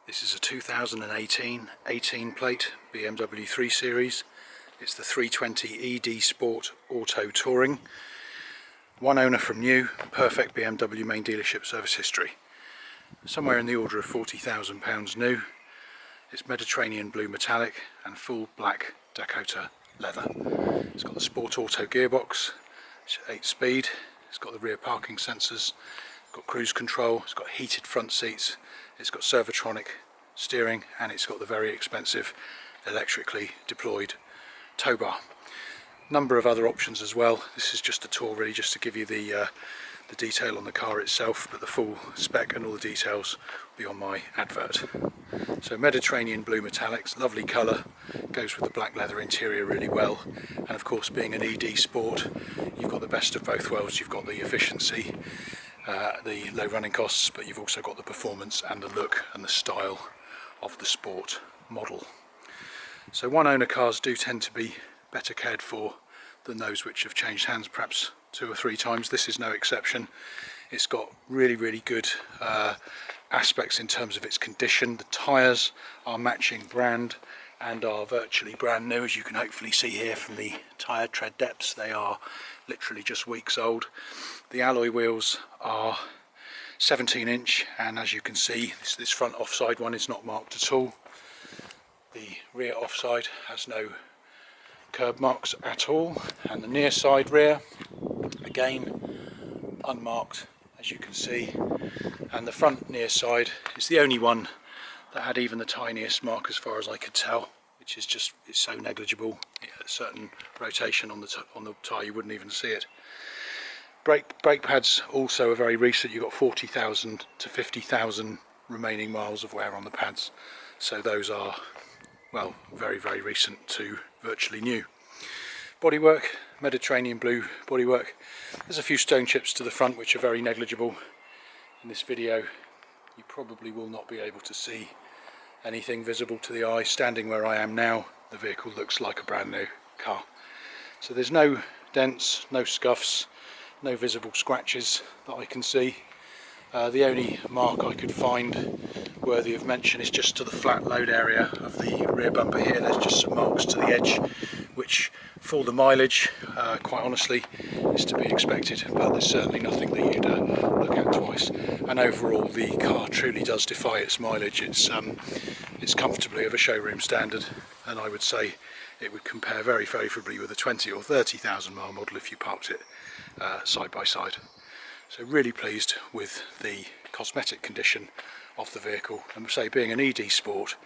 This is a 2018 18 plate BMW 3 Series. It's the 320 ED Sport Auto Touring. One owner from new, perfect BMW main dealership service history. Somewhere in the order of £40,000 new. It's Mediterranean blue metallic and full black Dakota leather. It's got the Sport Auto gearbox, it's 8-speed, it's got the rear parking sensors, it's got cruise control, it's got heated front seats, it's got Servotronic steering, and it's got the very expensive electrically deployed tow bar. Number of other options as well. This is just a tour really just to give you the detail on the car itself, but the full spec and all the details will be on my advert. So Mediterranean blue metallics, lovely colour, goes with the black leather interior really well, and of course being an ED Sport you've got the best of both worlds. You've got the efficiency, the low running costs, but you've also got the performance and the look and the style of the Sport model. So one owner cars do tend to be better cared for than those which have changed hands perhaps 2 or 3 times. This is no exception. It's got really good aspects in terms of its condition. The tyres are matching brand and are virtually brand new, as you can hopefully see here from the tyre tread depths. They are literally just weeks old. The alloy wheels are 17-inch, and as you can see this front offside one is not marked at all. The rear offside has no curb marks at all, and the near side rear again unmarked, as you can see, and the front near side is the only one that had even the tiniest mark as far as I could tell, which is just, it's so negligible. A certain rotation on the tyre, you wouldn't even see it. Brake pads also are very recent. You've got 40,000 to 50,000 remaining miles of wear on the pads, so those are, well, very recent to virtually new. Bodywork, Mediterranean blue bodywork. There's a few stone chips to the front which are very negligible. In this video you probably will not be able to see anything visible to the eye. Standing where I am now, the vehicle looks like a brand new car. So there's no dents, no scuffs, no visible scratches that I can see. The only mark I could find worthy of mention is just to the flat load area of the rear bumper here. There's just some marks to the edge, which for the mileage, quite honestly, is to be expected, but there's certainly nothing that you'd look at twice. And overall the car truly does defy its mileage. It's comfortably of a showroom standard, and I would say it would compare very favourably with a 20 or 30,000 mile model if you parked it side by side. So really pleased with the cosmetic condition of the vehicle, and say being an ED Sport,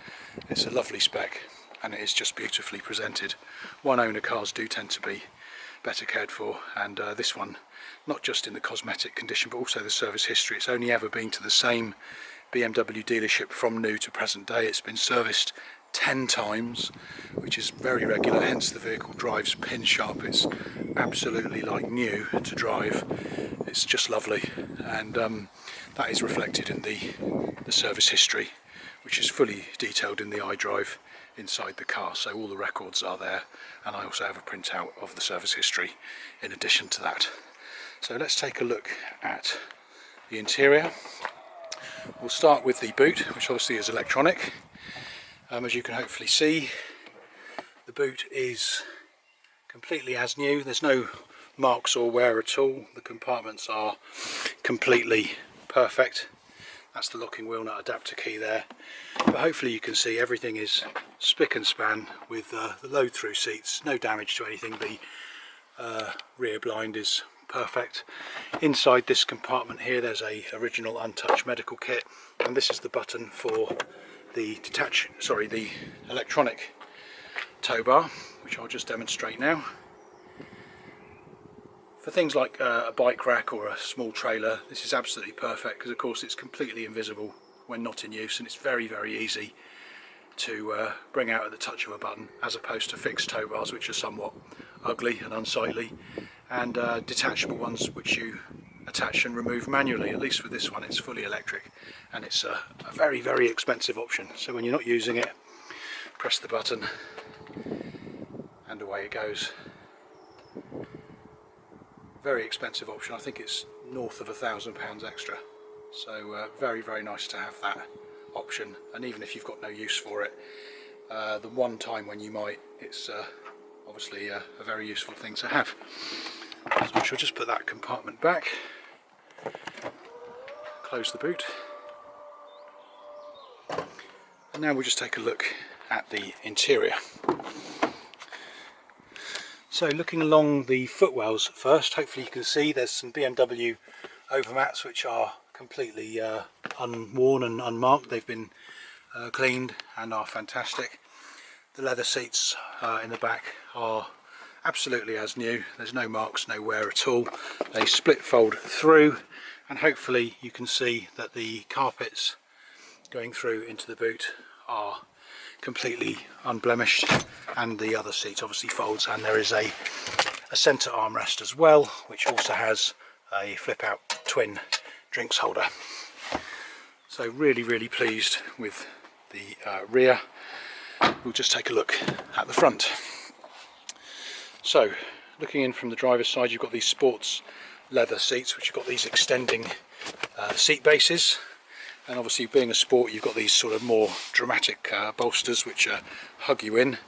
it's a lovely spec and it is just beautifully presented. One owner cars do tend to be better cared for, and this one, not just in the cosmetic condition but also the service history. It's only ever been to the same BMW dealership from new to present day. It's been serviced 10 times, which is very regular, hence the vehicle drives pin sharp. It's absolutely like new to drive. It's just lovely, and that is reflected in the service history, which is fully detailed in the iDrive inside the car. So all the records are there, and I also have a printout of the service history in addition to that. So let's take a look at the interior. We'll start with the boot, which obviously is electronic. As you can hopefully see, the boot is completely as new. There's no marks or wear at all. The compartments are completely perfect. That's the locking wheel nut adapter key there. But hopefully you can see everything is spick and span with the load through seats. No damage to anything. The rear blind is perfect. Inside this compartment here there's a original untouched medical kit, and this is the button for the the electronic tow bar, which I'll just demonstrate now. For things like a bike rack or a small trailer, this is absolutely perfect, because of course it's completely invisible when not in use, and it's very easy to bring out at the touch of a button, as opposed to fixed tow bars which are somewhat ugly and unsightly, and detachable ones which you attach and remove manually. At least with this one it's fully electric, and it's a very expensive option. So when you're not using it, press the button and away it goes. Very expensive option. I think it's north of £1,000 extra, so very nice to have that option, and even if you've got no use for it, the one time when you might, it's obviously a very useful thing to have. So I shall just put that compartment back, close the boot, and now we'll just take a look at the interior. So looking along the footwells first, hopefully you can see there's some BMW overmats which are completely unworn and unmarked. They've been cleaned and are fantastic. The leather seats in the back are absolutely as new. There's no marks, no wear at all. They split fold through, and hopefully you can see that the carpets going through into the boot are completely unblemished, and the other seat obviously folds, and there is a centre armrest as well, which also has a flip out twin drinks holder. So really pleased with the rear. We'll just take a look at the front. So looking in from the driver's side, you've got these sports leather seats which have got these extending seat bases, and obviously being a sport you've got these sort of more dramatic bolsters which hug you in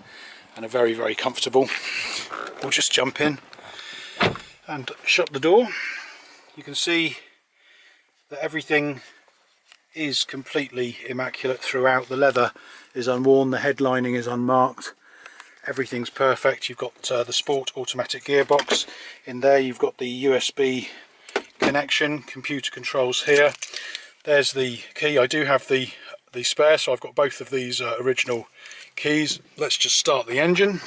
and are very comfortable. We'll just jump in and shut the door. You can see that everything is completely immaculate throughout. The leather is unworn, the headlining is unmarked, everything's perfect. You've got the sport automatic gearbox in there, you've got the USB connection, computer controls here. There's the key. I do have the spare, so I've got both of these original keys. Let's just start the engine.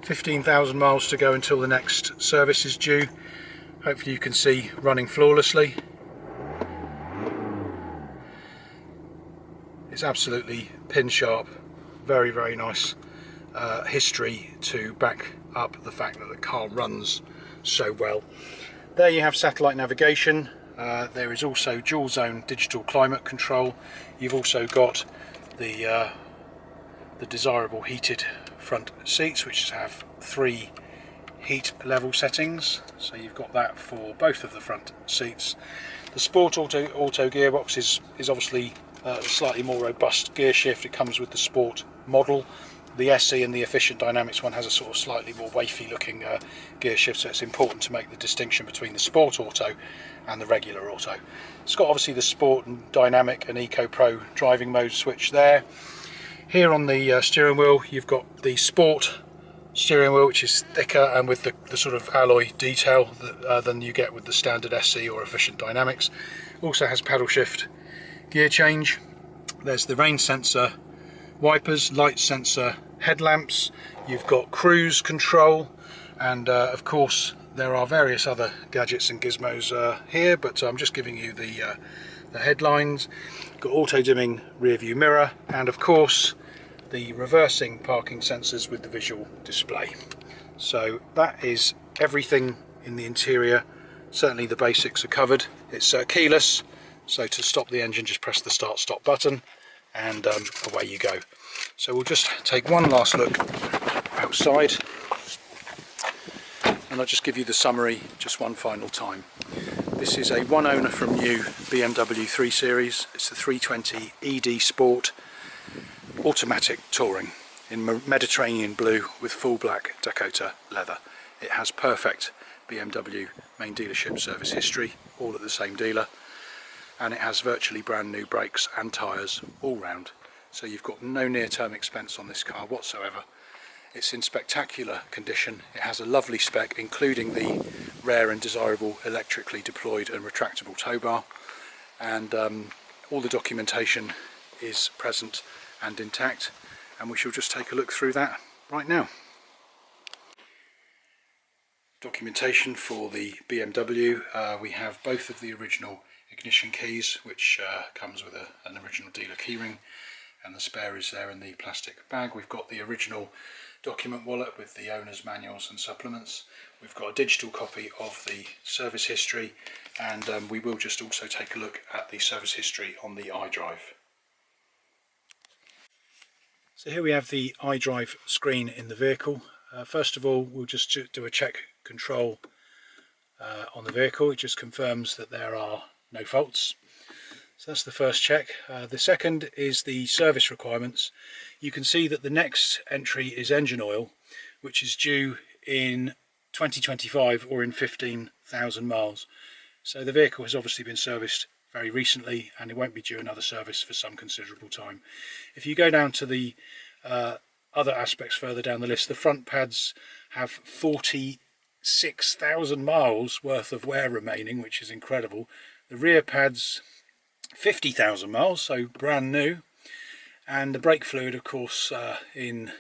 15,000 miles to go until the next service is due. Hopefully you can see running flawlessly. It's absolutely pin sharp, very nice history to back up the fact that the car runs so well. There you have satellite navigation. There is also dual zone digital climate control. You've also got the desirable heated front seats, which have 3 heat level settings, so you've got that for both of the front seats. The sport auto gearbox is obviously a slightly more robust gear shift. It comes with the sport model. The SE and the efficient dynamics one has a sort of slightly more wafy looking gear shift, so it's important to make the distinction between the sport auto and the regular auto. It's got obviously the sport and dynamic and eco pro driving mode switch there. Here on the steering wheel you've got the sport steering wheel, which is thicker and with the sort of alloy detail than you get with the standard SE or efficient dynamics. Also has paddle shift gear change. There's the rain sensor wipers, light sensor headlamps. You've got cruise control, and of course there are various other gadgets and gizmos here, but I'm just giving you the headlines. Got auto dimming rear view mirror, and of course the reversing parking sensors with the visual display. So that is everything in the interior. Certainly the basics are covered. It's keyless, so to stop the engine just press the start stop button and away you go. So we'll just take one last look outside, and I'll just give you the summary just one final time. This is a one owner from new BMW 3 Series. It's the 320 ED Sport automatic touring in Mediterranean blue with full black Dakota leather. It has perfect BMW main dealership service history, all at the same dealer, and it has virtually brand new brakes and tyres all round, so you've got no near-term expense on this car whatsoever. It's in spectacular condition. It has a lovely spec, including the rare and desirable electrically deployed and retractable tow bar, and all the documentation is present and intact, and we shall just take a look through that right now. Documentation for the BMW. We have both of the original ignition keys, which comes with an original dealer keyring, and the spare is there in the plastic bag. We've got the original document wallet with the owner's manuals and supplements. We've got a digital copy of the service history, and we will just also take a look at the service history on the iDrive. So here we have the iDrive screen in the vehicle. First of all, we'll just do a check control on the vehicle. It just confirms that there are no faults. So that's the first check. The second is the service requirements. You can see that the next entry is engine oil, which is due in 2025 or in 15,000 miles. So the vehicle has obviously been serviced very recently and it won't be due another service for some considerable time. If you go down to the other aspects further down the list, the front pads have 46,000 miles worth of wear remaining, which is incredible. The rear pads 50,000 miles, so brand new, and the brake fluid of course in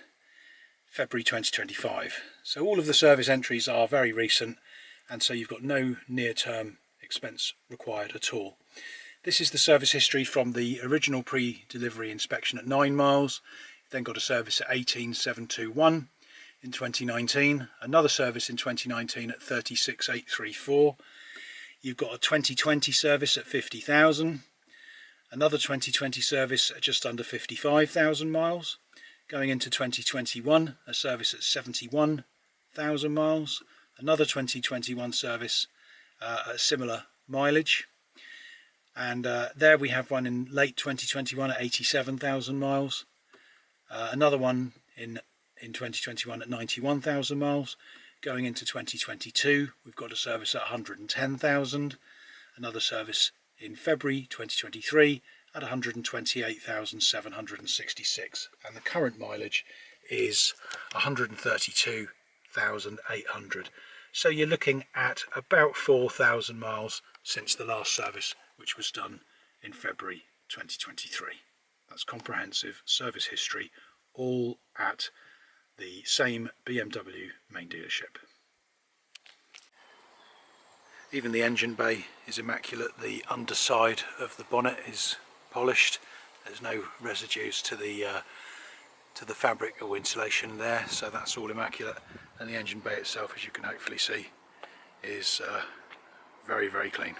February 2025. So all of the service entries are very recent, and so you've got no near-term expense required at all. This is the service history from the original pre-delivery inspection at 9 miles. You've then got a service at 18,721 in 2019, another service in 2019 at 36,834. You've got a 2020 service at 50,000, another 2020 service at just under 55,000 miles. Going into 2021, a service at 71,000 miles, another 2021 service at similar mileage, and there we have one in late 2021 at 87,000 miles, another one in 2021 at 91,000 miles. Going into 2022, we've got a service at 110,000, another service in February 2023 at 128,766, and the current mileage is 132,800. So you're looking at about 4,000 miles since the last service, which was done in February 2023. That's comprehensive service history, all at the same BMW main dealership. Even the engine bay is immaculate. The underside of the bonnet is polished. There's no residues to the fabric or insulation there, so that's all immaculate. And the engine bay itself, as you can hopefully see, is very, very clean.